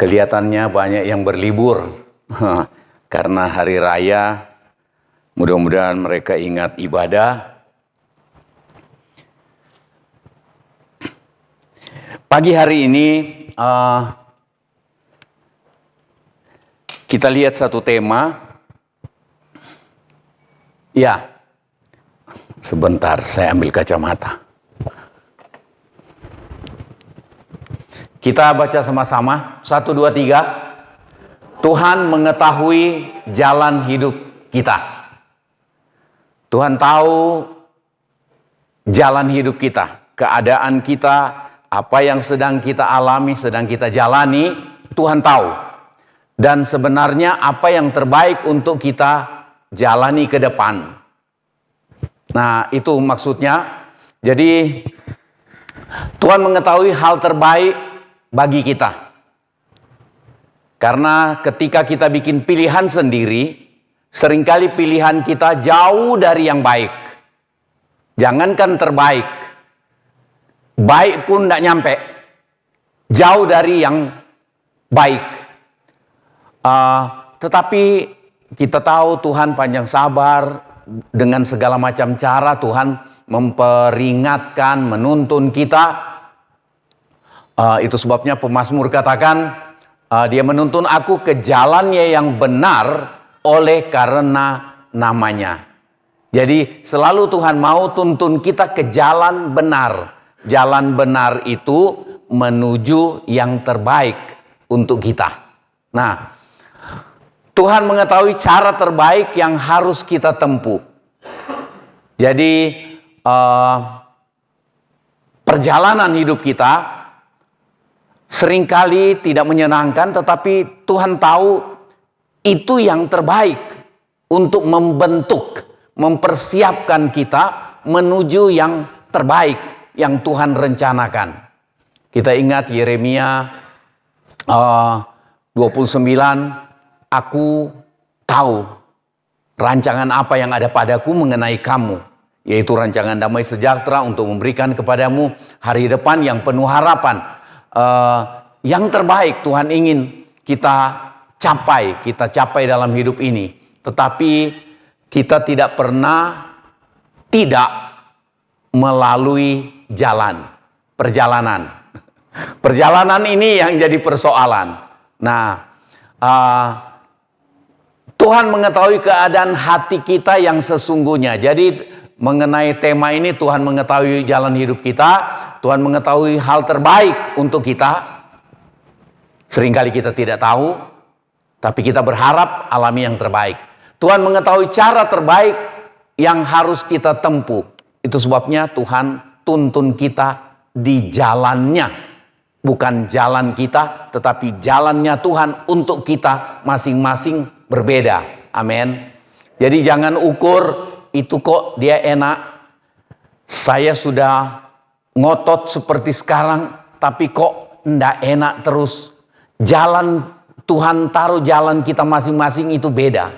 Kelihatannya banyak yang berlibur karena hari raya. Mudah-mudahan mereka ingat ibadah. Pagi hari ini kita lihat satu tema. Ya, sebentar saya ambil kacamata. Kita baca sama-sama. 1, 2, 3. Tuhan mengetahui jalan hidup kita. Tuhan tahu jalan hidup kita, keadaan kita, apa yang sedang kita alami, sedang kita jalani, Tuhan tahu. Dan sebenarnya apa yang terbaik untuk kita jalani ke depan. Nah, itu maksudnya. Jadi Tuhan mengetahui hal terbaik bagi kita. Karena ketika kita bikin pilihan sendiri, seringkali pilihan kita jauh dari yang baik. Jangankan terbaik, baik pun tidak nyampe. Jauh dari yang baik. Tetapi kita tahu Tuhan panjang sabar. Dengan segala macam cara Tuhan memperingatkan, menuntun kita. Itu sebabnya pemazmur katakan, dia menuntun aku ke jalannya yang benar oleh karena namanya. Jadi selalu Tuhan mau tuntun kita ke jalan benar. Jalan benar itu menuju yang terbaik untuk kita. Nah, Tuhan mengetahui cara terbaik yang harus kita tempuh. Jadi perjalanan hidup kita seringkali tidak menyenangkan, tetapi Tuhan tahu itu yang terbaik untuk membentuk, mempersiapkan kita menuju yang terbaik yang Tuhan rencanakan. Kita ingat Yeremia 29, aku tahu rancangan apa yang ada padaku mengenai kamu, yaitu rancangan damai sejahtera untuk memberikan kepadamu hari depan yang penuh harapan. Yang terbaik Tuhan ingin kita capai dalam hidup ini. Tetapi kita tidak pernah tidak melalui perjalanan. Perjalanan ini yang jadi persoalan. Nah, Tuhan mengetahui keadaan hati kita yang sesungguhnya. Jadi mengenai tema ini, Tuhan mengetahui jalan hidup kita. Tuhan mengetahui hal terbaik untuk kita. Seringkali kita tidak tahu, tapi kita berharap alami yang terbaik. Tuhan mengetahui cara terbaik yang harus kita tempuh. Itu sebabnya Tuhan tuntun kita di jalannya. Bukan jalan kita, tetapi jalannya Tuhan untuk kita masing-masing berbeda. Amin. Jadi jangan ukur, itu kok dia enak. Saya sudah ngotot seperti sekarang, tapi kok ndak enak terus. Jalan Tuhan taruh jalan kita masing-masing itu beda.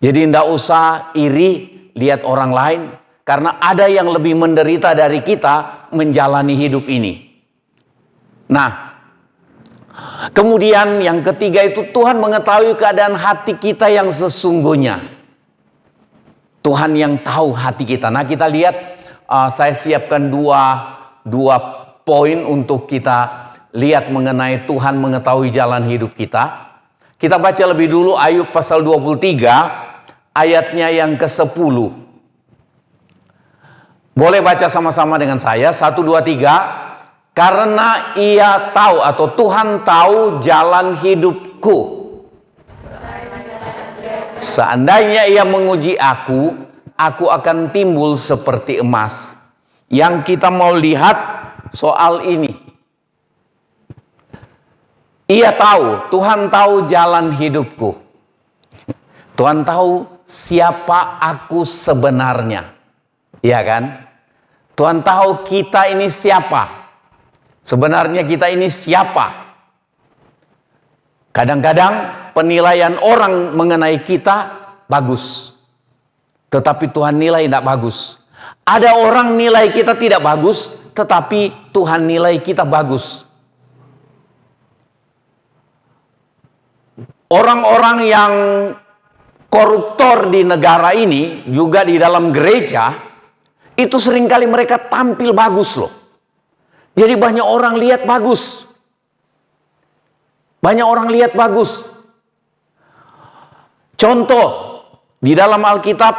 Jadi ndak usah iri lihat orang lain, karena ada yang lebih menderita dari kita menjalani hidup ini. Nah, kemudian yang ketiga itu Tuhan mengetahui keadaan hati kita yang sesungguhnya. Tuhan yang tahu hati kita. Nah, kita lihat. Saya siapkan dua poin untuk kita lihat mengenai Tuhan mengetahui jalan hidup kita. Kita baca lebih dulu Ayub pasal 23 ayatnya yang ke-10. Boleh baca sama-sama dengan saya. 1, 2, 3. Karena ia tahu atau Tuhan tahu jalan hidupku. Seandainya ia menguji aku akan timbul seperti emas. Yang kita mau lihat soal ini. Ia tahu, Tuhan tahu jalan hidupku. Tuhan tahu siapa aku sebenarnya. Iya kan? Tuhan tahu kita ini siapa. Sebenarnya kita ini siapa. Kadang-kadang penilaian orang mengenai kita bagus. Tetapi Tuhan nilai tidak bagus. Ada orang nilai kita tidak bagus, tetapi Tuhan nilai kita bagus. Orang-orang yang koruptor di negara ini, juga di dalam gereja, itu seringkali mereka tampil bagus loh. Jadi banyak orang lihat bagus. Banyak orang lihat bagus. Contoh, di dalam Alkitab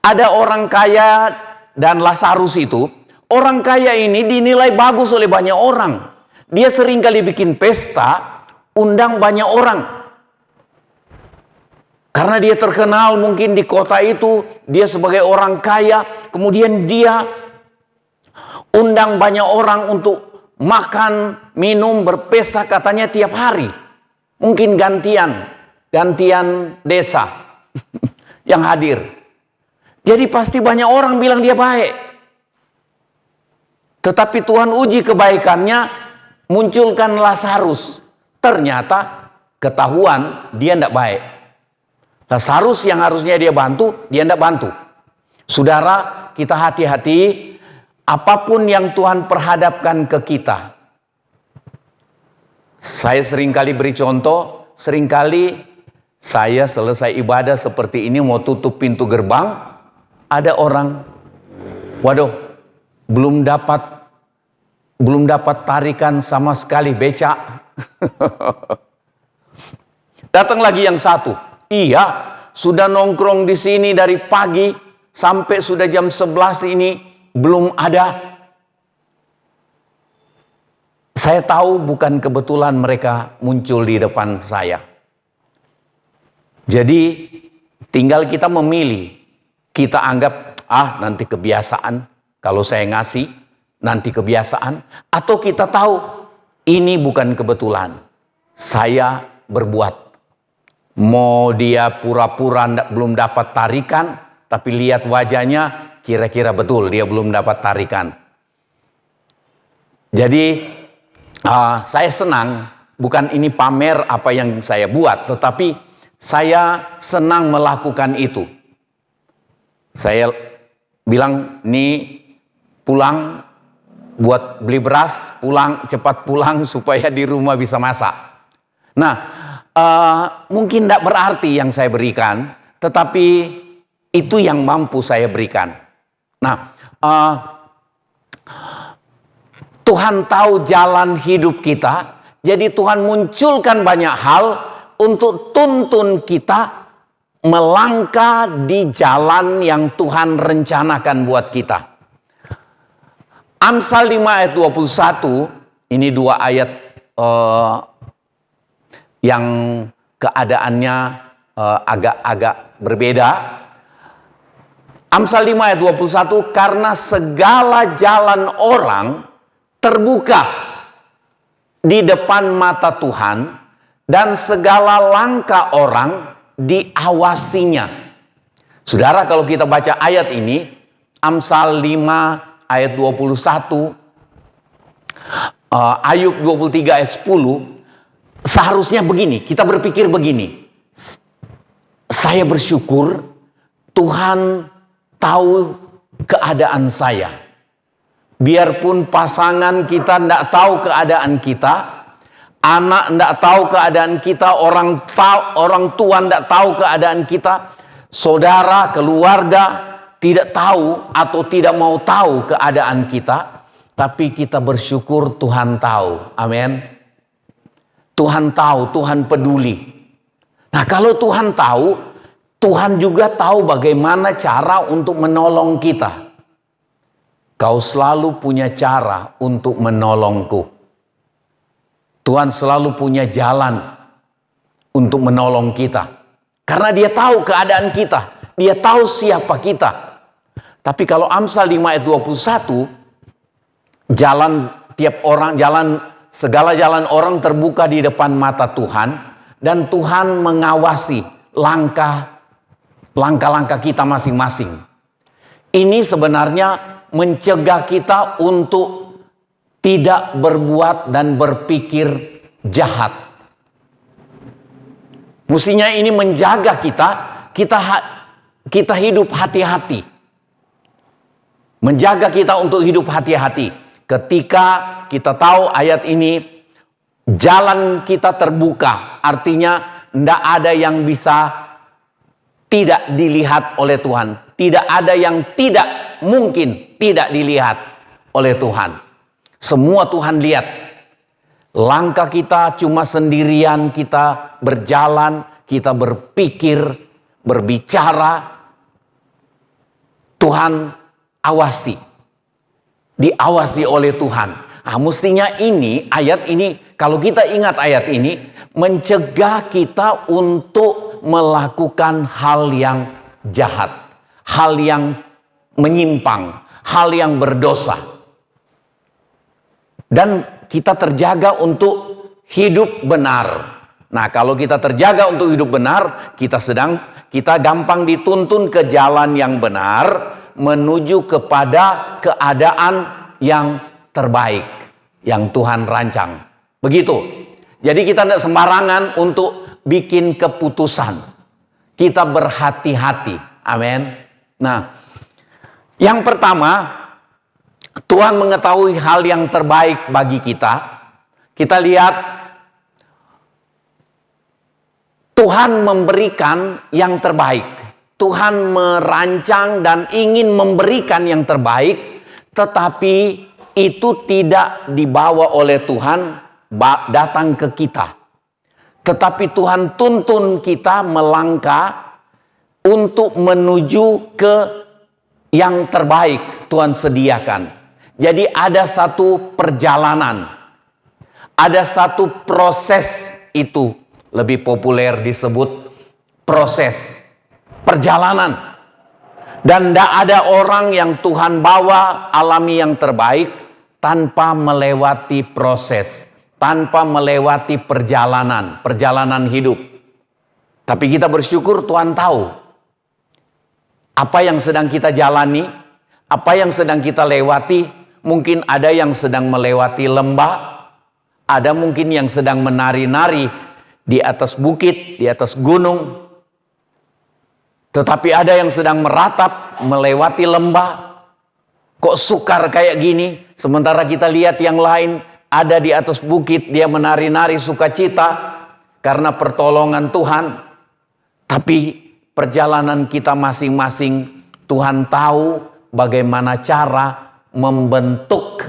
ada orang kaya dan Lazarus itu. Orang kaya ini dinilai bagus oleh banyak orang. Dia seringkali bikin pesta, undang banyak orang. Karena dia terkenal mungkin di kota itu, dia sebagai orang kaya, kemudian dia undang banyak orang untuk makan, minum, berpesta katanya tiap hari. Mungkin gantian desa yang hadir. Jadi pasti banyak orang bilang dia baik. Tetapi Tuhan uji kebaikannya, munculkan Lazarus. Ternyata ketahuan dia tidak baik. Lazarus yang harusnya dia bantu, dia tidak bantu. Saudara, kita hati-hati apapun yang Tuhan perhadapkan ke kita. Saya seringkali beri contoh, seringkali saya selesai ibadah seperti ini mau tutup pintu gerbang, ada orang, waduh, belum dapat tarikan sama sekali becak. Datang lagi yang satu. Iya, sudah nongkrong di sini dari pagi sampai sudah jam 11 ini belum ada. Saya tahu bukan kebetulan mereka muncul di depan saya. Jadi tinggal kita memilih. Kita anggap nanti kebiasaan. Kalau saya ngasih nanti kebiasaan. Atau kita tahu ini bukan kebetulan. Saya berbuat. Mau dia pura-pura belum dapat tarikan, tapi lihat wajahnya kira-kira betul dia belum dapat tarikan. Jadi saya senang, bukan ini pamer apa yang saya buat, tetapi saya senang melakukan itu. Saya bilang, nih pulang buat beli beras, cepat pulang supaya di rumah bisa masak. Nah, mungkin tidak berarti yang saya berikan, tetapi itu yang mampu saya berikan. Nah, Tuhan tahu jalan hidup kita, jadi Tuhan munculkan banyak hal untuk tuntun kita melangkah di jalan yang Tuhan rencanakan buat kita. Amsal 5 ayat 21, ini dua ayat yang keadaannya agak berbeda. Amsal 5 ayat 21, karena segala jalan orang terbuka di depan mata Tuhan dan segala langkah orang diawasinya. Saudara, kalau kita baca ayat ini, Amsal 5 ayat 21, Ayub 23 ayat 10, seharusnya begini, kita berpikir begini. Saya bersyukur Tuhan tahu keadaan saya. Biarpun pasangan kita tidak tahu keadaan kita, anak tidak tahu keadaan kita, orang tua tidak tahu keadaan kita, saudara, keluarga tidak tahu atau tidak mau tahu keadaan kita, tapi kita bersyukur Tuhan tahu. Amin. Tuhan tahu, Tuhan peduli. Nah, kalau Tuhan tahu, Tuhan juga tahu bagaimana cara untuk menolong kita. Kau selalu punya cara untuk menolongku. Tuhan selalu punya jalan untuk menolong kita. Karena dia tahu keadaan kita. Dia tahu siapa kita. Tapi kalau Amsal 5 ayat 21, segala jalan orang terbuka di depan mata Tuhan, dan Tuhan mengawasi langkah-langkah kita masing-masing. Ini sebenarnya mencegah kita untuk tidak berbuat dan berpikir jahat. Mestinya ini menjaga kita hidup hati-hati. Menjaga kita untuk hidup hati-hati. Ketika kita tahu ayat ini, jalan kita terbuka, artinya tidak ada yang bisa tidak dilihat oleh Tuhan. Tidak ada yang tidak mungkin tidak dilihat oleh Tuhan. Semua Tuhan lihat. Langkah kita cuma sendirian, kita berjalan, kita berpikir, berbicara. Tuhan awasi. Diawasi oleh Tuhan. Nah, mestinya ini, ayat ini, kalau kita ingat ayat ini, mencegah kita untuk melakukan hal yang jahat, hal yang menyimpang, hal yang berdosa. Dan kita terjaga untuk hidup benar. Nah, kalau kita terjaga untuk hidup benar, kita gampang dituntun ke jalan yang benar, menuju kepada keadaan yang terbaik yang Tuhan rancang. Begitu. Jadi kita tidak sembarangan untuk bikin keputusan. Kita berhati-hati. Amin. Nah, yang pertama, Tuhan mengetahui hal yang terbaik bagi kita. Kita lihat Tuhan memberikan yang terbaik. Tuhan merancang dan ingin memberikan yang terbaik, tetapi itu tidak dibawa oleh Tuhan datang ke kita. Tetapi Tuhan tuntun kita melangkah untuk menuju ke yang terbaik Tuhan sediakan. Jadi ada satu perjalanan, ada satu proses, itu lebih populer disebut proses perjalanan. Dan tidak ada orang yang Tuhan bawa alami yang terbaik tanpa melewati proses, tanpa melewati perjalanan hidup. Tapi kita bersyukur Tuhan tahu apa yang sedang kita jalani, apa yang sedang kita lewati. Mungkin ada yang sedang melewati lembah, ada mungkin yang sedang menari-nari di atas bukit, di atas gunung. Tetapi ada yang sedang meratap, melewati lembah. Kok sukar kayak gini? Sementara kita lihat yang lain ada di atas bukit, dia menari-nari sukacita karena pertolongan Tuhan. Tapi perjalanan kita masing-masing, Tuhan tahu bagaimana cara membentuk,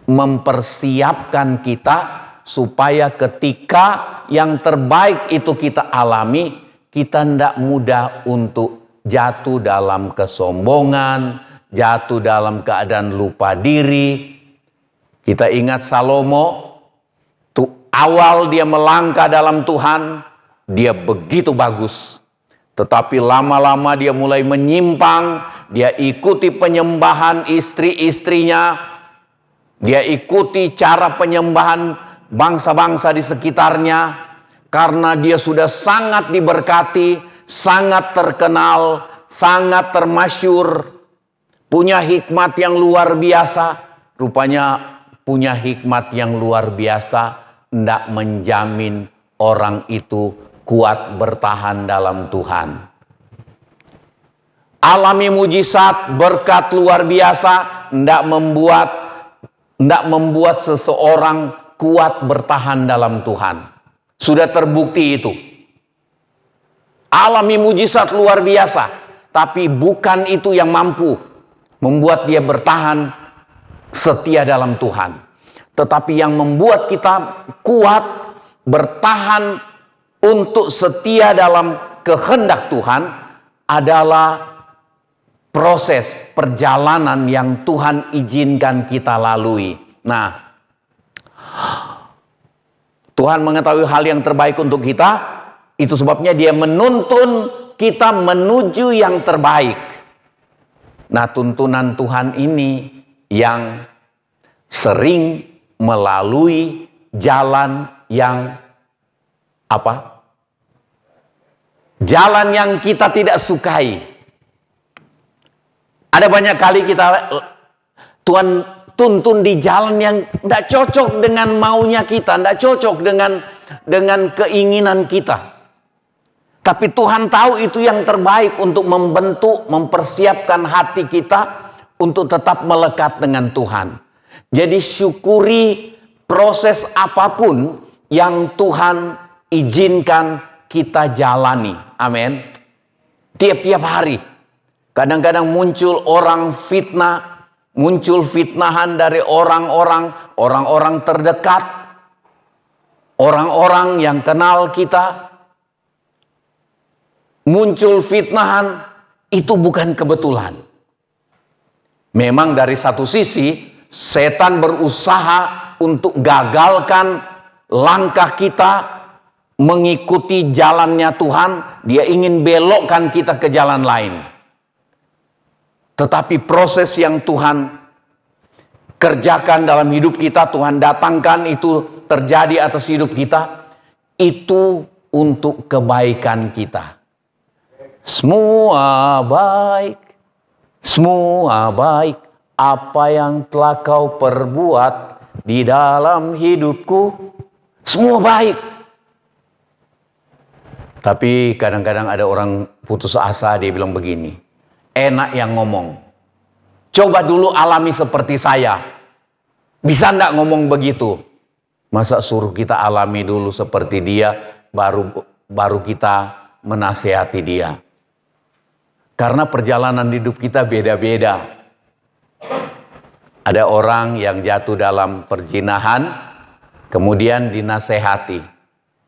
mempersiapkan kita supaya ketika yang terbaik itu kita alami, kita tidak mudah untuk jatuh dalam kesombongan, jatuh dalam keadaan lupa diri. Kita ingat Salomo, awal dia melangkah dalam Tuhan, dia begitu bagus. Tetapi lama-lama dia mulai menyimpang, dia ikuti penyembahan istri-istrinya, dia ikuti cara penyembahan bangsa-bangsa di sekitarnya. Karena dia sudah sangat diberkati, sangat terkenal, sangat termasyur, punya hikmat yang luar biasa. Rupanya punya hikmat yang luar biasa, tidak menjamin orang itu kuat bertahan dalam Tuhan. Alami mujizat, berkat luar biasa, tidak membuat seseorang kuat bertahan dalam Tuhan. Sudah terbukti itu. Alami mujizat luar biasa, tapi bukan itu yang mampu membuat dia bertahan setia dalam Tuhan. Tetapi yang membuat kita kuat bertahan untuk setia dalam kehendak Tuhan adalah proses perjalanan yang Tuhan izinkan kita lalui. Nah, Tuhan mengetahui hal yang terbaik untuk kita, itu sebabnya Dia menuntun kita menuju yang terbaik. Nah, tuntunan Tuhan ini yang sering melalui jalan yang apa? Jalan yang kita tidak sukai. Ada banyak kali Tuhan tuntun di jalan yang tidak cocok dengan maunya kita, tidak cocok dengan keinginan kita. Tapi Tuhan tahu itu yang terbaik untuk membentuk, mempersiapkan hati kita untuk tetap melekat dengan Tuhan. Jadi syukuri proses apapun yang Tuhan izinkan kita jalani. Amin. Tiap-tiap hari. Kadang-kadang muncul orang fitnah, muncul fitnahan dari orang-orang terdekat, orang-orang yang kenal kita. Muncul fitnahan, itu bukan kebetulan. Memang dari satu sisi, setan berusaha untuk gagalkan langkah kita mengikuti jalannya Tuhan. Dia ingin belokkan kita ke jalan lain. Tetapi proses yang Tuhan kerjakan dalam hidup kita, Tuhan datangkan itu terjadi atas hidup kita, itu untuk kebaikan kita. Semua baik, semua baik, apa yang telah kau perbuat di dalam hidupku, semua baik. Tapi kadang-kadang ada orang putus asa, dia bilang begini, enak yang ngomong, coba dulu alami seperti saya. Bisa enggak ngomong begitu? Masa suruh kita alami dulu seperti dia, baru kita menasihati dia. Karena perjalanan hidup kita beda-beda. Ada orang yang jatuh dalam perzinahan, kemudian dinasehati.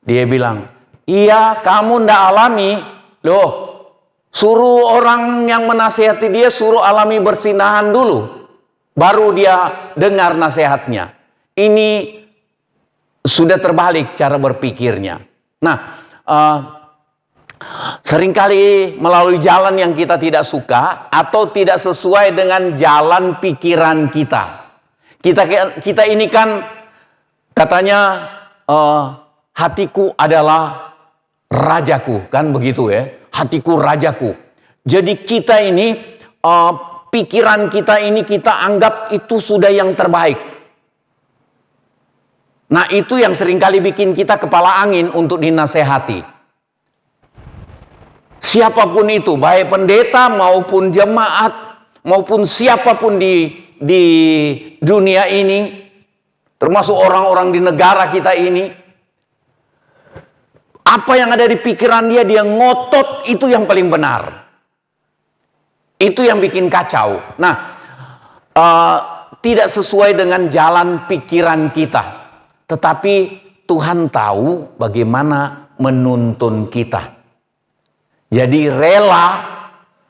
Dia bilang, iya kamu ndak alami. Loh, suruh orang yang menasehati dia, suruh alami berzinahan dulu. Baru dia dengar nasihatnya. Ini sudah terbalik cara berpikirnya. Nah, seringkali melalui jalan yang kita tidak suka atau tidak sesuai dengan jalan pikiran kita. Kita ini kan katanya hatiku adalah rajaku, kan begitu ya? Hatiku rajaku. Jadi kita ini pikiran kita ini kita anggap itu sudah yang terbaik. Nah, itu yang seringkali bikin kita kepala angin untuk dinasehati. Siapapun itu, baik pendeta maupun jemaat, maupun siapapun di dunia ini, termasuk orang-orang di negara kita ini, apa yang ada di pikiran dia ngotot itu yang paling benar. Itu yang bikin kacau. Nah, tidak sesuai dengan jalan pikiran kita. Tetapi Tuhan tahu bagaimana menuntun kita. Jadi rela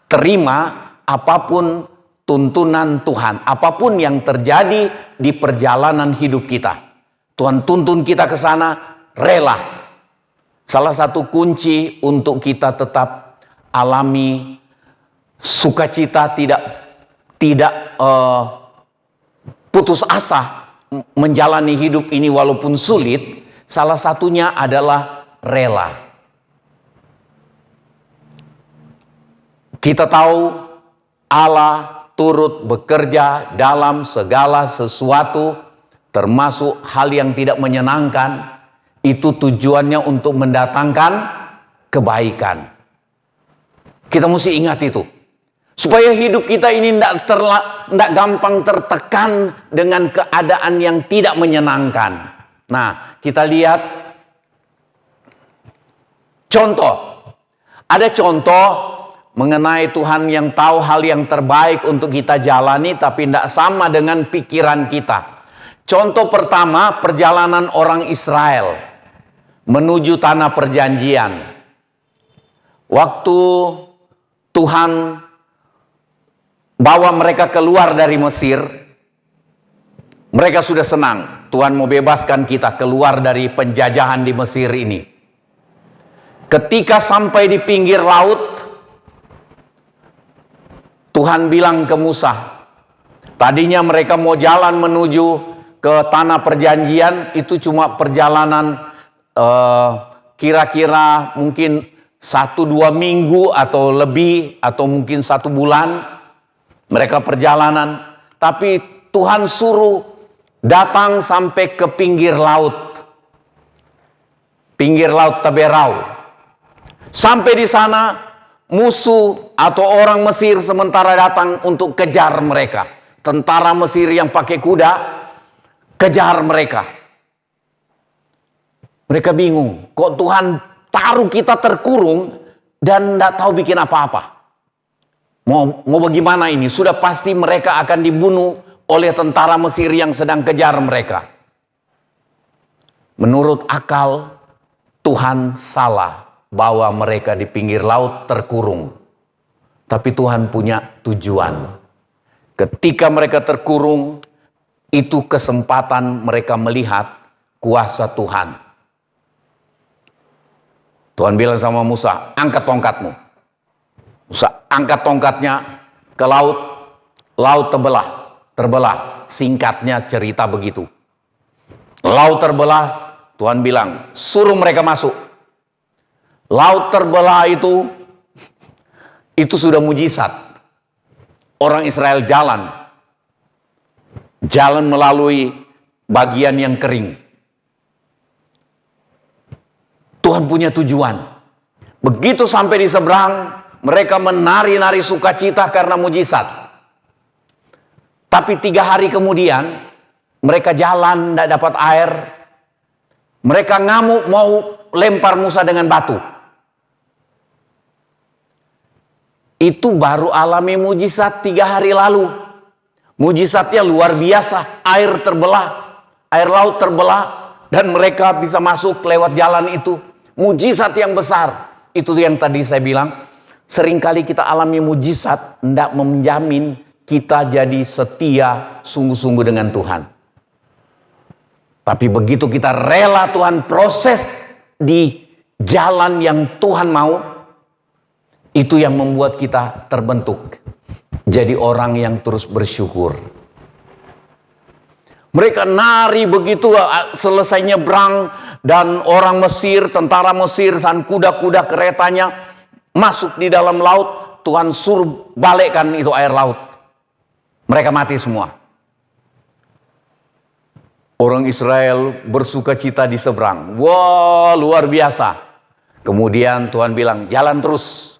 terima apapun tuntunan Tuhan. Apapun yang terjadi di perjalanan hidup kita. Tuhan tuntun kita ke sana, rela. Salah satu kunci untuk kita tetap alami sukacita, tidak putus asa menjalani hidup ini walaupun sulit, salah satunya adalah rela. Kita tahu Allah turut bekerja dalam segala sesuatu, termasuk hal yang tidak menyenangkan. Itu tujuannya untuk mendatangkan kebaikan. Kita mesti ingat itu. Supaya hidup kita ini tidak gampang tertekan dengan keadaan yang tidak menyenangkan. Nah, kita lihat contoh. Ada contoh mengenai Tuhan yang tahu hal yang terbaik untuk kita jalani, tapi tidak sama dengan pikiran kita. Contoh pertama, perjalanan orang Israel menuju tanah perjanjian. Waktu Tuhan bawa mereka keluar dari Mesir, mereka sudah senang. Tuhan mau bebaskan kita keluar dari penjajahan di Mesir ini. Ketika sampai di pinggir laut, Tuhan bilang ke Musa, tadinya mereka mau jalan menuju ke tanah perjanjian, itu cuma perjalanan kira-kira mungkin 1-2 minggu atau lebih, atau mungkin 1 bulan mereka perjalanan. Tapi Tuhan suruh datang sampai ke pinggir laut Taberau. Sampai di sana musuh atau orang Mesir sementara datang untuk kejar mereka. Tentara Mesir yang pakai kuda kejar mereka. Mereka bingung, kok Tuhan taruh kita terkurung dan tidak tahu bikin apa-apa. Mau bagaimana ini? Sudah pasti mereka akan dibunuh oleh tentara Mesir yang sedang kejar mereka. Menurut akal, Tuhan salah bawa mereka di pinggir laut terkurung. Tapi Tuhan punya tujuan. Ketika mereka terkurung, itu kesempatan mereka melihat kuasa Tuhan. Tuhan bilang sama Musa, angkat tongkatmu. Musa angkat tongkatnya ke laut, laut terbelah. Singkatnya cerita begitu. Laut terbelah, Tuhan bilang, suruh mereka masuk. Laut terbelah itu sudah mujizat. Orang Israel jalan melalui bagian yang kering. Tuhan punya tujuan. Begitu sampai di seberang, mereka menari-nari sukacita karena mujizat. Tapi 3 hari kemudian, mereka jalan tidak dapat air. Mereka ngamuk mau lempar Musa dengan batu. Itu baru alami mujizat 3 hari lalu. Mujizatnya luar biasa. Air terbelah, air laut terbelah, dan mereka bisa masuk lewat jalan itu. Mujizat yang besar. Itu yang tadi saya bilang. Seringkali kita alami mujizat, tidak menjamin kita jadi setia sungguh-sungguh dengan Tuhan. Tapi begitu kita rela Tuhan proses di jalan yang Tuhan mau, itu yang membuat kita terbentuk jadi orang yang terus bersyukur. Mereka nari begitu selesai nyebrang, dan orang Mesir, tentara Mesir, dan kuda-kuda keretanya masuk di dalam laut. Tuhan suruh balikkan itu air laut. Mereka mati semua. Orang Israel bersuka cita di seberang. Wah, luar biasa. Kemudian Tuhan bilang, jalan terus.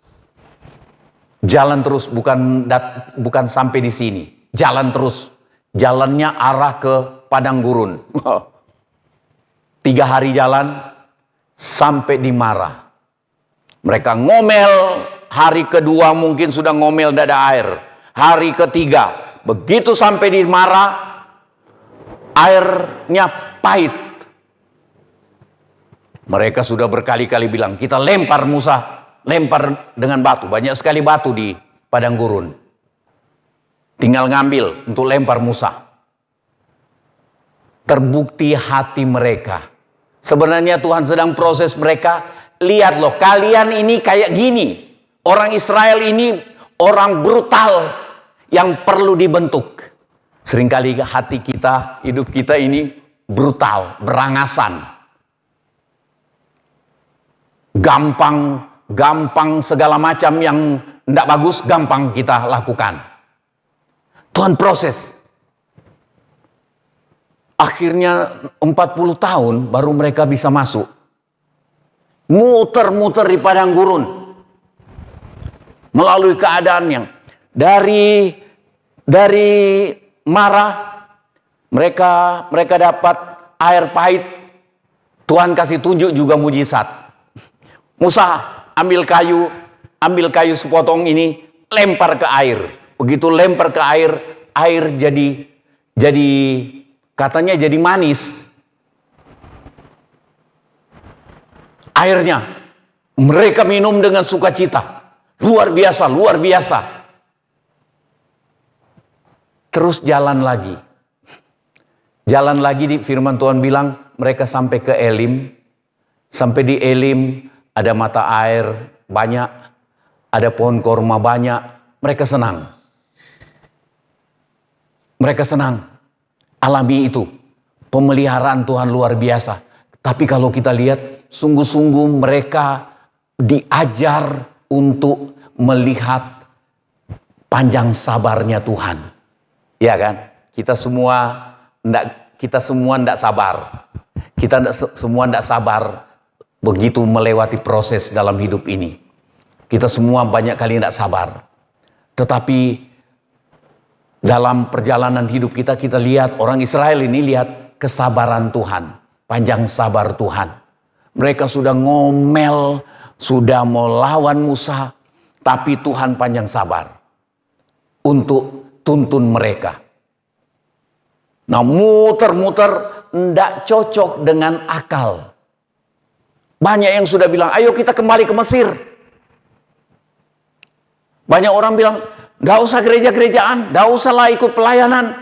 Jalan terus, bukan sampai di sini. Jalan terus. Jalannya arah ke padang gurun. 3 hari jalan sampai di Mara. Mereka ngomel, hari kedua mungkin sudah ngomel tidak ada air. Hari ketiga, begitu sampai di Mara, airnya pahit. Mereka sudah berkali-kali bilang, kita lempar Musa, lempar dengan batu. Banyak sekali batu di padang gurun. Tinggal ngambil untuk lempar Musa. Terbukti hati mereka. Sebenarnya Tuhan sedang proses mereka. Lihat loh, kalian ini kayak gini. Orang Israel ini orang brutal yang perlu dibentuk. Seringkali hati kita, hidup kita ini brutal, berangasan. Gampang segala macam yang tidak bagus, gampang kita lakukan. Tuhan proses. Akhirnya 40 tahun baru mereka bisa masuk. Muter-muter di padang gurun. Melalui keadaan yang dari Mara mereka dapat air pahit. Tuhan kasih tunjuk juga mujizat. Musa ambil kayu sepotong ini, lempar ke air. Begitu lempar ke air, air jadi katanya jadi manis. Airnya mereka minum dengan sukacita. Luar biasa, luar biasa. Terus jalan lagi. Jalan lagi, di firman Tuhan bilang mereka sampai ke Elim. Sampai di Elim ada mata air banyak, ada pohon korma banyak. Mereka senang. Mereka senang. Alami itu. Pemeliharaan Tuhan luar biasa. Tapi kalau kita lihat, sungguh-sungguh mereka diajar untuk melihat panjang sabarnya Tuhan. Ya kan? Kita semua enggak sabar. Kita semua enggak sabar begitu melewati proses dalam hidup ini. Kita semua banyak kali enggak sabar. Tetapi dalam perjalanan hidup kita lihat orang Israel ini, lihat kesabaran Tuhan, panjang sabar Tuhan. Mereka sudah ngomel, sudah mau lawan Musa, tapi Tuhan panjang sabar untuk tuntun mereka. Nah, muter-muter tidak cocok dengan akal. Banyak yang sudah bilang, ayo kita kembali ke Mesir. Banyak orang bilang, gak usah gereja-gerejaan, gak usahlah ikut pelayanan.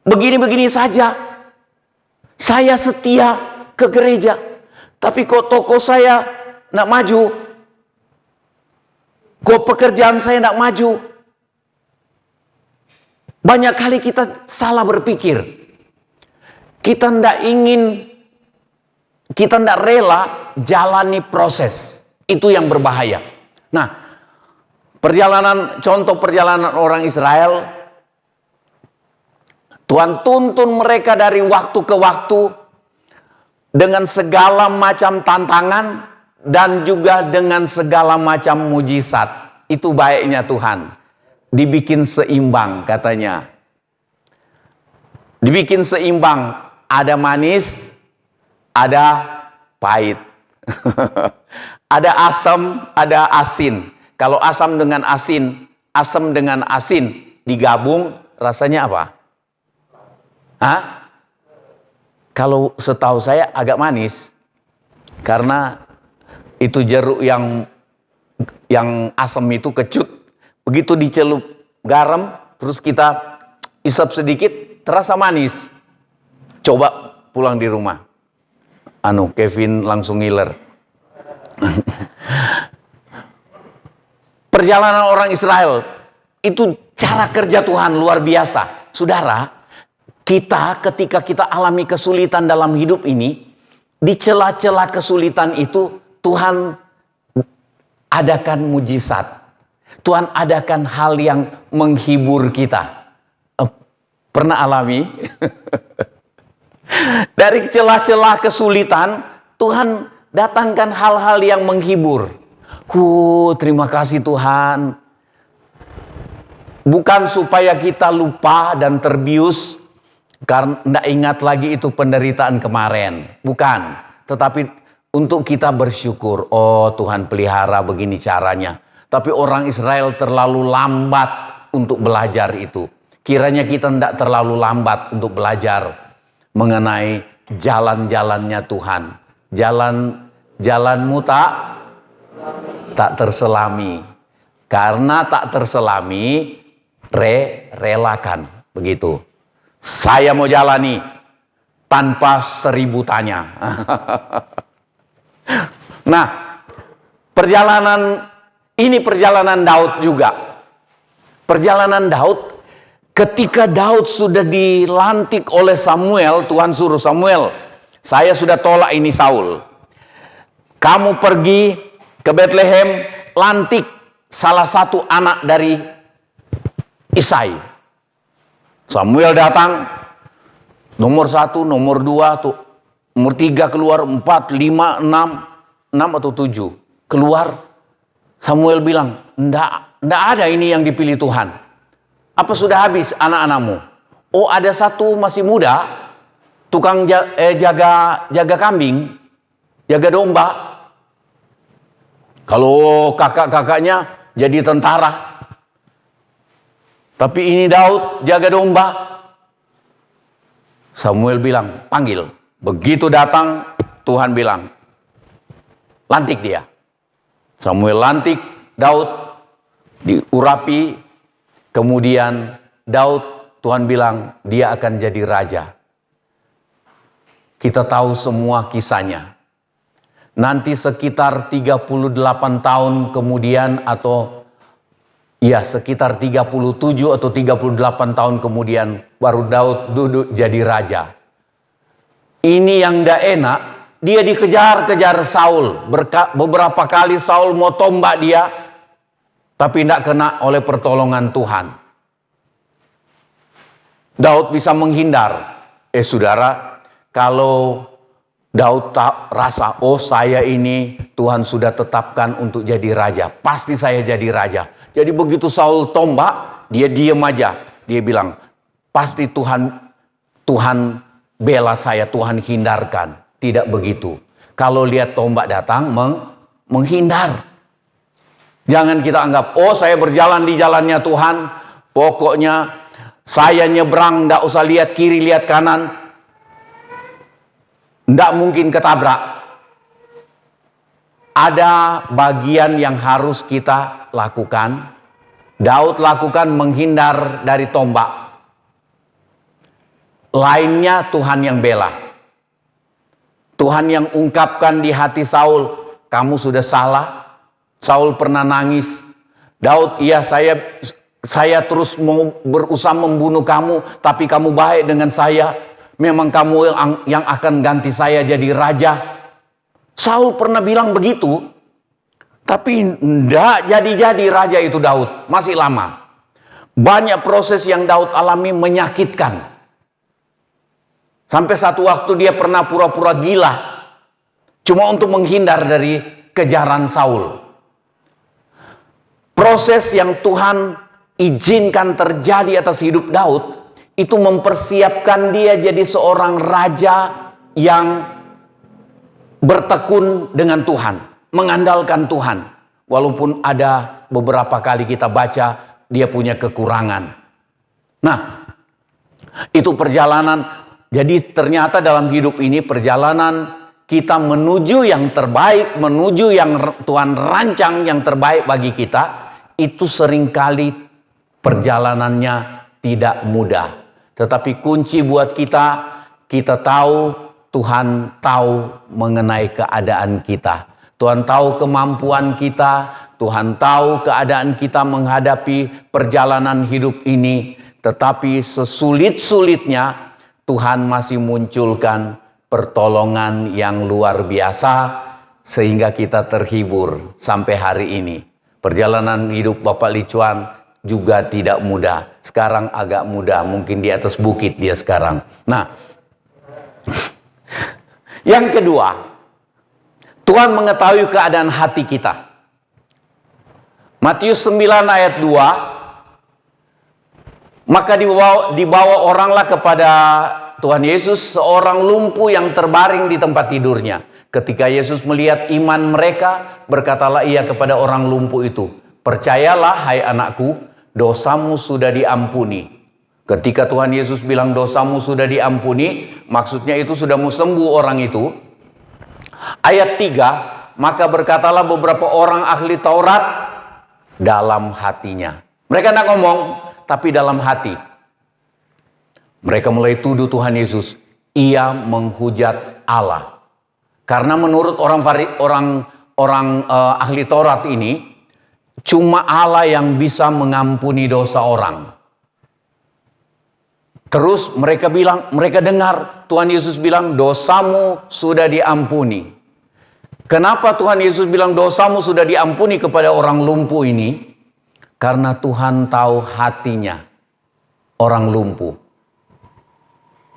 Begini-begini saja. Saya setia ke gereja. Tapi kok toko saya nak maju? Kok pekerjaan saya nak maju? Banyak kali kita salah berpikir. Kita tidak rela jalani proses. Itu yang berbahaya. Nah, contoh perjalanan orang Israel, Tuhan tuntun mereka dari waktu ke waktu dengan segala macam tantangan dan juga dengan segala macam mujizat. Itu baiknya Tuhan. Dibikin seimbang katanya. Dibikin seimbang. Ada manis, ada pahit. Ada asam, ada asin. Kalau asam dengan asin digabung, rasanya apa? Hah? Kalau setahu saya agak manis. Karena itu jeruk yang asam itu kecut. Begitu dicelup garam, terus kita isap sedikit, terasa manis. Coba pulang di rumah. Kevin langsung ngiler. Perjalanan orang Israel, itu cara kerja Tuhan luar biasa. Saudara, kita ketika kita alami kesulitan dalam hidup ini, di celah-celah kesulitan itu Tuhan adakan mujizat. Tuhan adakan hal yang menghibur kita. Pernah alami? Dari celah-celah kesulitan, Tuhan datangkan hal-hal yang menghibur. Terima kasih Tuhan. Bukan supaya kita lupa dan terbius, karena tidak ingat lagi itu penderitaan kemarin. Bukan. Tetapi untuk kita bersyukur. Oh, Tuhan pelihara begini caranya. Tapi orang Israel terlalu lambat untuk belajar itu. Kiranya kita tidak terlalu lambat untuk belajar mengenai jalan-jalannya Tuhan. Jalanmu tak terselami. Karena tak terselami, relakan. Begitu. Saya mau jalani tanpa 1000 tanya. Nah, perjalanan Daud juga. Perjalanan Daud, ketika Daud sudah dilantik oleh Samuel, Tuhan suruh Samuel, saya sudah tolak ini Saul. Kamu pergi ke Bethlehem, lantik salah satu anak dari Isai. Samuel datang, nomor 1, nomor 2, nomor 3 keluar, 4, 5, 6 atau 7 keluar. Samuel bilang, enggak ada ini yang dipilih Tuhan. Apa sudah habis anak-anakmu? Oh, ada satu masih muda, tukang jaga kambing, jaga domba. Kalau kakak-kakaknya jadi tentara. Tapi ini Daud jaga domba. Samuel bilang, panggil. Begitu datang, Tuhan bilang, lantik dia. Samuel lantik Daud, diurapi. Kemudian Daud, Tuhan bilang, dia akan jadi raja. Kita tahu semua kisahnya. Nanti sekitar 38 tahun kemudian sekitar 37 atau 38 tahun kemudian baru Daud duduk jadi raja. Ini yang tidak enak, dia dikejar-kejar Saul. Beberapa kali Saul mau tombak dia, tapi tidak kena oleh pertolongan Tuhan. Daud bisa menghindar. Saudara, kalau Daud tak rasa, oh saya ini Tuhan sudah tetapkan untuk jadi raja, pasti saya jadi raja. Jadi begitu Saul tombak, dia diam aja. Dia bilang, pasti Tuhan bela saya, Tuhan hindarkan. Tidak begitu. kalau lihat tombak datang menghindar. Jangan kita anggap, oh saya berjalan di jalannya Tuhan, pokoknya saya nyebrang, tidak usah lihat kiri, lihat kanan, tidak mungkin ketabrak. Ada bagian yang harus kita lakukan. Daud lakukan menghindar dari tombak. Lainnya Tuhan yang bela. Tuhan yang ungkapkan di hati Saul, kamu sudah salah. Saul pernah nangis. Daud, iya saya terus mau berusaha membunuh kamu, tapi kamu baik dengan saya. Memang kamu yang akan ganti saya jadi raja. Saul pernah bilang begitu, tapi tidak jadi raja itu Daud. Masih lama. Banyak proses yang Daud alami menyakitkan. Sampai satu waktu dia pernah pura-pura gila. Cuma untuk menghindar dari kejaran Saul. Proses yang Tuhan izinkan terjadi atas hidup Daud, itu mempersiapkan dia jadi seorang raja yang bertekun dengan Tuhan. Mengandalkan Tuhan. Walaupun ada beberapa kali kita baca, dia punya kekurangan. Nah, itu perjalanan. Jadi ternyata dalam hidup ini perjalanan kita menuju yang terbaik, menuju yang Tuhan rancang yang terbaik bagi kita, itu seringkali perjalanannya tidak mudah. Tetapi kunci buat kita tahu Tuhan tahu mengenai keadaan kita. Tuhan tahu kemampuan kita, Tuhan tahu keadaan kita menghadapi perjalanan hidup ini. Tetapi sesulit-sulitnya, Tuhan masih munculkan pertolongan yang luar biasa sehingga kita terhibur sampai hari ini. Perjalanan hidup Bapak Licuan juga tidak mudah. Sekarang agak mudah, mungkin di atas bukit dia sekarang. Nah, yang kedua, Tuhan mengetahui keadaan hati kita. Matius 9 ayat 2, maka dibawa oranglah kepada Tuhan Yesus seorang lumpuh yang terbaring di tempat tidurnya. Ketika Yesus melihat iman mereka, berkatalah ia kepada orang lumpuh itu, percayalah hai anakku, dosamu sudah diampuni. Ketika Tuhan Yesus bilang dosamu sudah diampuni, maksudnya itu sudah mau sembuh orang itu. Ayat 3, maka berkatalah beberapa orang ahli Taurat dalam hatinya. Mereka tidak ngomong, tapi dalam hati. Mereka mulai tuduh Tuhan Yesus, ia menghujat Allah. Karena menurut orang ahli Taurat ini, cuma Allah yang bisa mengampuni dosa orang. Terus mereka dengar Tuhan Yesus bilang dosamu sudah diampuni. Kenapa Tuhan Yesus bilang dosamu sudah diampuni kepada orang lumpuh ini? Karena Tuhan tahu hatinya orang lumpuh.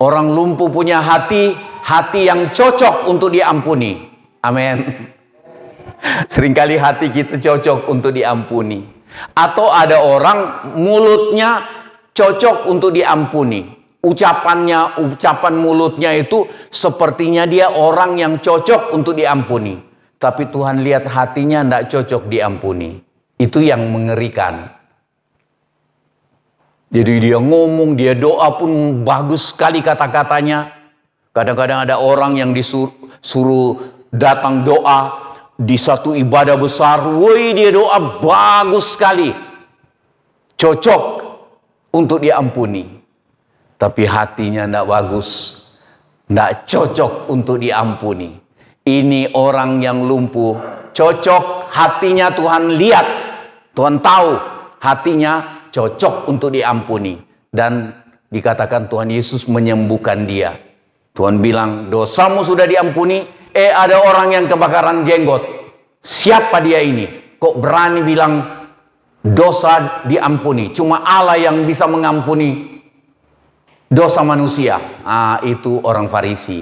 Orang lumpuh punya hati yang cocok untuk diampuni. Amin. Seringkali hati kita cocok untuk diampuni. Atau ada orang mulutnya cocok untuk diampuni. Ucapan mulutnya itu sepertinya dia orang yang cocok untuk diampuni. Tapi Tuhan lihat hatinya tidak cocok diampuni. Itu yang mengerikan. Jadi dia ngomong, dia doa pun bagus sekali kata-katanya. Kadang-kadang ada orang yang disuruh datang doa di satu ibadah besar. Woi, dia doa bagus sekali. Cocok untuk diampuni. Tapi hatinya tidak bagus. Tidak cocok untuk diampuni. Ini orang yang lumpuh. Cocok hatinya Tuhan lihat. Tuhan tahu hatinya cocok untuk diampuni. Dan dikatakan Tuhan Yesus menyembuhkan dia. Tuhan bilang dosamu sudah diampuni. Ada orang yang kebakaran jenggot. Siapa dia ini? Kok berani bilang dosa diampuni? Cuma Allah yang bisa mengampuni dosa manusia. Itu orang Farisi.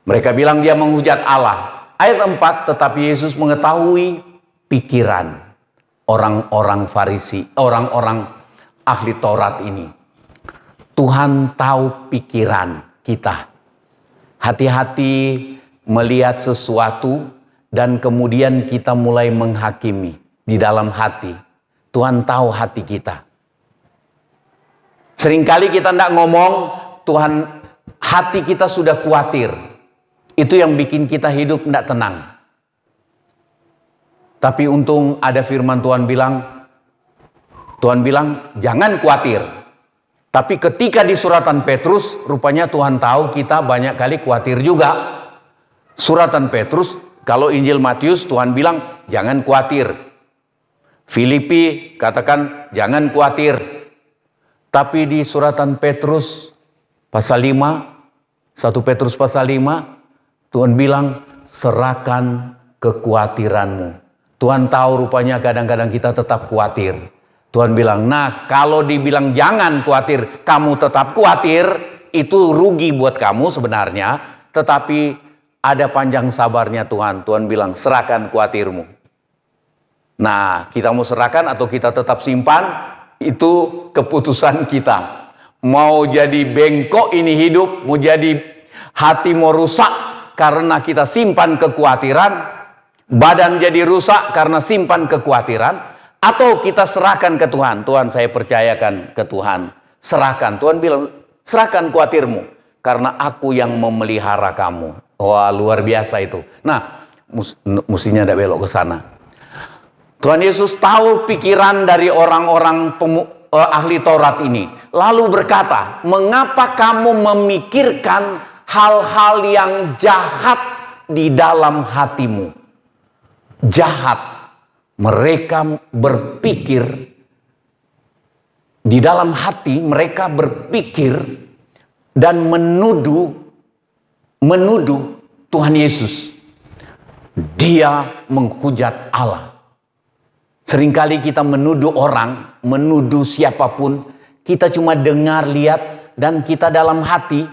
Mereka bilang dia menghujat Allah. Ayat 4, tetapi Yesus mengetahui pikiran orang-orang Farisi, orang-orang ahli Taurat ini. Tuhan tahu pikiran kita. Hati-hati melihat sesuatu dan kemudian kita mulai menghakimi di dalam hati. Tuhan tahu hati kita. Seringkali kita tidak ngomong, Tuhan, hati kita sudah khawatir. Itu yang bikin kita hidup tidak tenang. Tapi untung ada firman Tuhan bilang, jangan khawatir. Tapi ketika di suratan Petrus, rupanya Tuhan tahu kita banyak kali khawatir juga. Suratan Petrus, kalau Injil Matius Tuhan bilang, jangan khawatir. Filipi katakan, jangan khawatir. Tapi di suratan Petrus pasal 5, 1 Petrus pasal 5, Tuhan bilang, serahkan kekhawatiranmu. Tuhan tahu rupanya kadang-kadang kita tetap khawatir. Tuhan bilang, nah kalau dibilang jangan khawatir, kamu tetap khawatir, itu rugi buat kamu sebenarnya. Tetapi ada panjang sabarnya Tuhan. Tuhan bilang, serahkan khawatirmu. Nah, kita mau serahkan atau kita tetap simpan, itu keputusan kita. Mau jadi bengkok ini hidup, mau jadi hati mau rusak karena kita simpan kekhawatiran, badan jadi rusak karena simpan kekhawatiran, atau kita serahkan ke Tuhan. Tuhan, saya percayakan ke Tuhan. Serahkan. Tuhan bilang, serahkan khawatirmu karena aku yang memelihara kamu. Wah, luar biasa itu. Nah, mestinya tidak belok ke sana. Tuhan Yesus tahu pikiran dari orang-orang ahli Taurat ini. Lalu berkata, mengapa kamu memikirkan hal-hal yang jahat di dalam hatimu? Jahat. Mereka berpikir, di dalam hati mereka berpikir dan menuduh Tuhan Yesus. Dia menghujat Allah. Seringkali kita menuduh orang, menuduh siapapun, kita cuma dengar, lihat, dan kita dalam hati.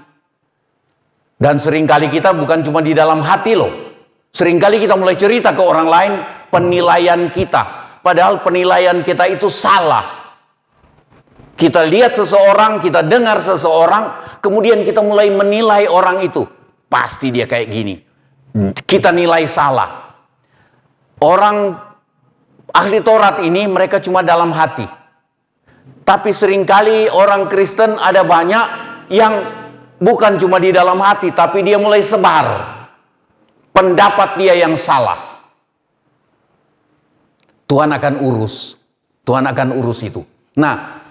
Dan seringkali kita bukan cuma di dalam hati loh. Seringkali kita mulai cerita ke orang lain penilaian kita. Padahal penilaian kita itu salah. Kita lihat seseorang, kita dengar seseorang, kemudian kita mulai menilai orang itu. Pasti dia kayak gini. Kita nilai salah. Orang ahli Taurat ini mereka cuma dalam hati. Tapi seringkali orang Kristen ada banyak yang bukan cuma di dalam hati, tapi dia mulai sebar pendapat dia yang salah. Tuhan akan urus. Tuhan akan urus itu. Nah,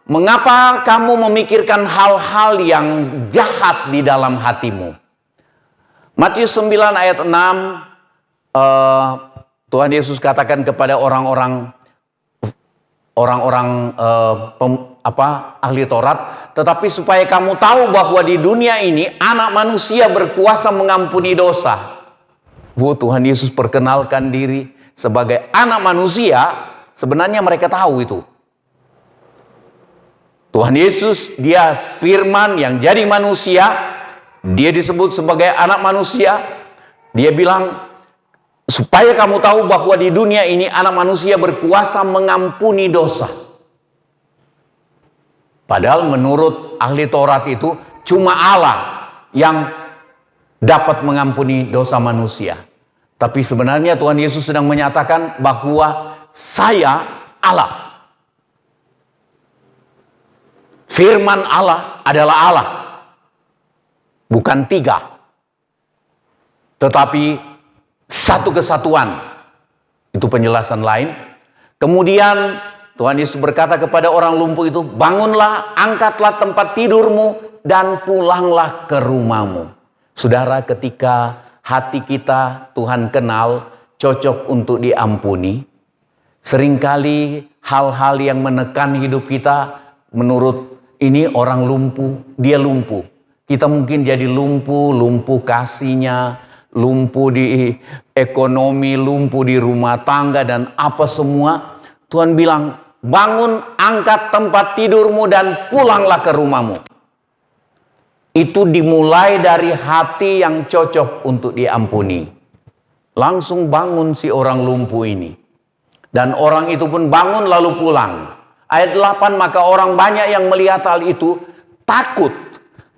mengapa kamu memikirkan hal-hal yang jahat di dalam hatimu? Matius 9 ayat 6, Tuhan Yesus katakan kepada orang-orang ahli Taurat, tetapi supaya kamu tahu bahwa di dunia ini anak manusia berkuasa mengampuni dosa. Tuhan Yesus perkenalkan diri sebagai anak manusia. Sebenarnya mereka tahu itu. Tuhan Yesus, dia firman yang jadi manusia, dia disebut sebagai anak manusia. Dia bilang, supaya kamu tahu bahwa di dunia ini anak manusia berkuasa mengampuni dosa. Padahal menurut ahli Taurat itu cuma Allah yang dapat mengampuni dosa manusia. Tapi sebenarnya Tuhan Yesus sedang menyatakan bahwa saya Allah. Firman Allah adalah Allah. Bukan tiga. Tetapi satu kesatuan. Itu penjelasan lain. Kemudian Tuhan Yesus berkata kepada orang lumpuh itu, bangunlah, angkatlah tempat tidurmu, dan pulanglah ke rumahmu. Saudara, ketika hati kita Tuhan kenal, cocok untuk diampuni, seringkali hal-hal yang menekan hidup kita, menurut ini orang lumpuh, dia lumpuh. Kita mungkin jadi lumpuh kasihnya, lumpuh di ekonomi, lumpuh di rumah tangga, dan apa semua. Tuhan bilang, bangun, angkat tempat tidurmu, dan pulanglah ke rumahmu. Itu dimulai dari hati yang cocok untuk diampuni. Langsung bangun si orang lumpuh ini. Dan orang itu pun bangun lalu pulang. Ayat 8, maka orang banyak yang melihat hal itu takut,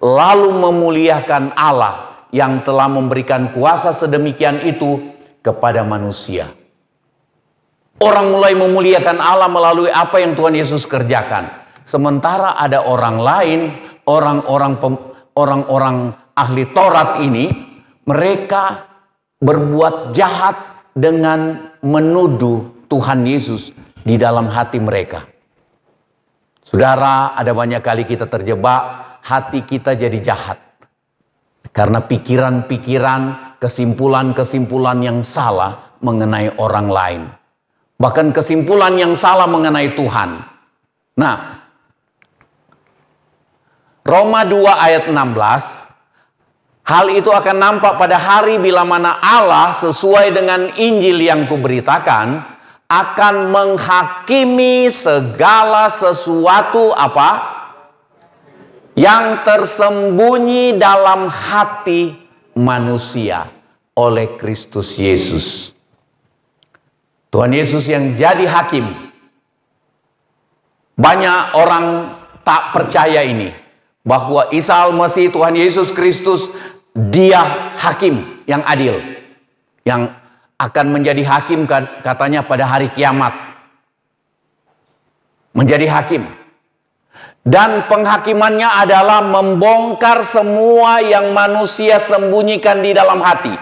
lalu memuliakan Allah yang telah memberikan kuasa sedemikian itu kepada manusia. Orang mulai memuliakan Allah melalui apa yang Tuhan Yesus kerjakan. Sementara ada orang lain, orang-orang ahli Taurat ini, mereka berbuat jahat dengan menuduh Tuhan Yesus di dalam hati mereka. Saudara, ada banyak kali kita terjebak, hati kita jadi jahat. Karena pikiran-pikiran, kesimpulan-kesimpulan yang salah mengenai orang lain. Bahkan kesimpulan yang salah mengenai Tuhan. Nah, Roma 2 ayat 16, hal itu akan nampak pada hari bila mana Allah sesuai dengan Injil yang kuberitakan akan menghakimi segala sesuatu apa? Yang tersembunyi dalam hati manusia oleh Kristus Yesus. Tuhan Yesus yang jadi hakim. Banyak orang tak percaya ini, bahwa Isa Al-Masih Tuhan Yesus Kristus, dia hakim yang adil, yang akan menjadi hakim katanya pada hari kiamat. Menjadi hakim. Dan penghakimannya adalah membongkar semua yang manusia sembunyikan di dalam hati.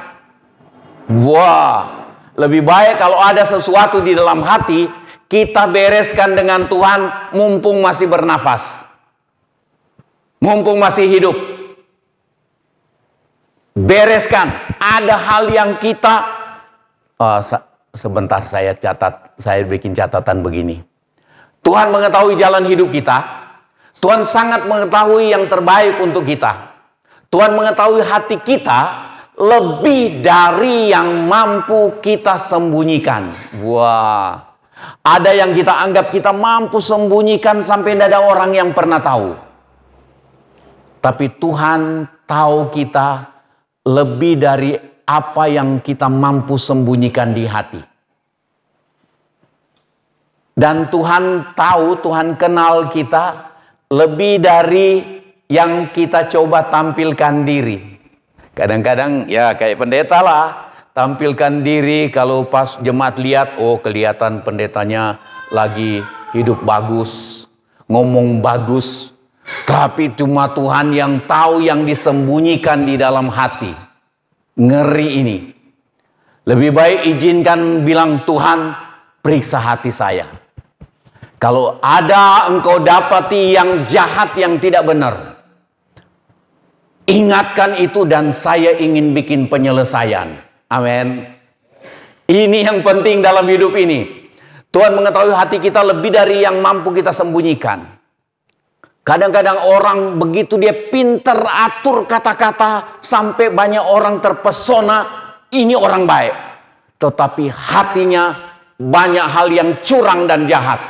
Wah, lebih baik kalau ada sesuatu di dalam hati, kita bereskan dengan Tuhan mumpung masih bernafas. Mumpung masih hidup. Bereskan. Ada hal yang kita... sebentar saya bikin catatan begini. Tuhan mengetahui jalan hidup kita. Tuhan sangat mengetahui yang terbaik untuk kita. Tuhan mengetahui hati kita lebih dari yang mampu kita sembunyikan. Wah, ada yang kita anggap kita mampu sembunyikan sampai tidak ada orang yang pernah tahu. Tapi Tuhan tahu kita lebih dari apa yang kita mampu sembunyikan di hati. Dan Tuhan tahu, Tuhan kenal kita lebih dari yang kita coba tampilkan diri. Kadang-kadang ya kayak pendeta lah, tampilkan diri kalau pas jemaat lihat, oh kelihatan pendetanya lagi hidup bagus, ngomong bagus. Tapi cuma Tuhan yang tahu yang disembunyikan di dalam hati. Ngeri ini. Lebih baik izinkan bilang, Tuhan, periksa hati saya. Kalau ada engkau dapati yang jahat, yang tidak benar, ingatkan itu dan saya ingin bikin penyelesaian. Amin. Ini yang penting dalam hidup ini. Tuhan mengetahui hati kita lebih dari yang mampu kita sembunyikan. Kadang-kadang orang begitu dia pinter atur kata-kata sampai banyak orang terpesona, ini orang baik. Tetapi hatinya banyak hal yang curang dan jahat.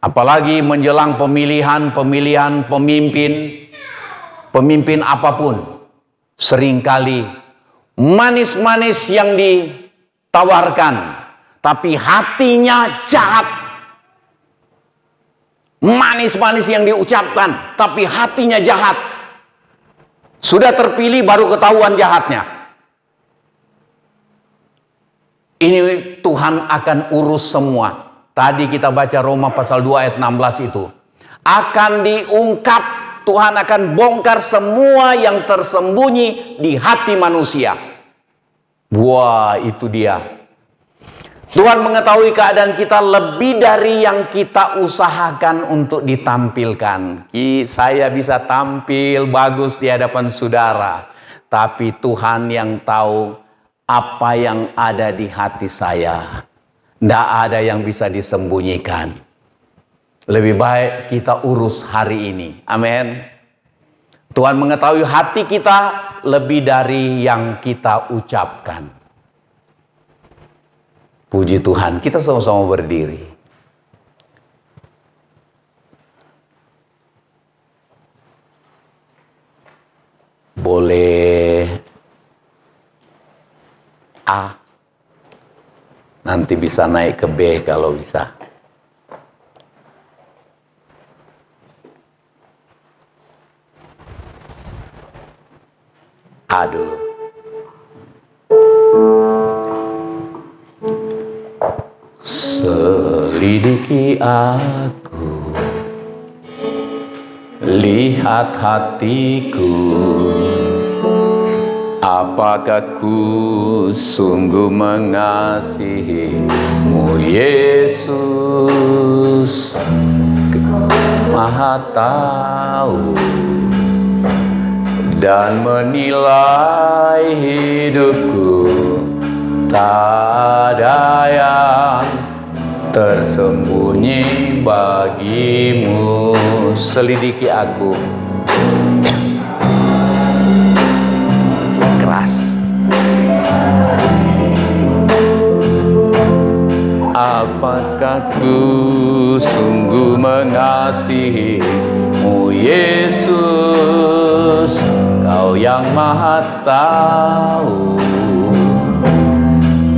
Apalagi menjelang pemilihan pemimpin apapun. Seringkali manis-manis yang ditawarkan, tapi hatinya jahat. Manis-manis yang diucapkan, tapi hatinya jahat. Sudah terpilih baru ketahuan jahatnya. Ini Tuhan akan urus semua. Tadi kita baca Roma pasal 2 ayat 16 itu. Akan diungkap, Tuhan akan bongkar semua yang tersembunyi di hati manusia. Wah, itu dia. Tuhan mengetahui keadaan kita lebih dari yang kita usahakan untuk ditampilkan. Saya bisa tampil bagus di hadapan saudara, tapi Tuhan yang tahu apa yang ada di hati saya. Tidak ada yang bisa disembunyikan. Lebih baik kita urus hari ini. Amin. Tuhan mengetahui hati kita lebih dari yang kita ucapkan. Puji Tuhan, kita sama-sama berdiri. Boleh A, nanti bisa naik ke B kalau bisa. A dulu. Selidiki aku, lihat hatiku, apakah ku sungguh mengasihimu, Yesus. Maha tahu dan menilai hidupku, tak ada yang tersembunyi bagimu. Selidiki aku. Keras. Apakah ku sungguh mengasihimu, Yesus? Kau yang Maha tahu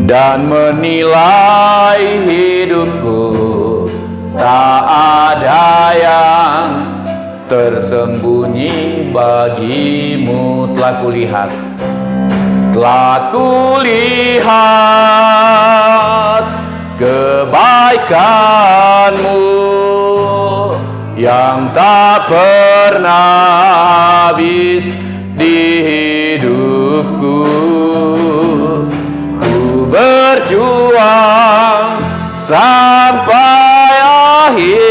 dan menilai hidupku, tak ada yang tersembunyi bagimu. Telah kulihat kebaikanmu yang tak pernah habis di hidupku. Ku berjuang sampai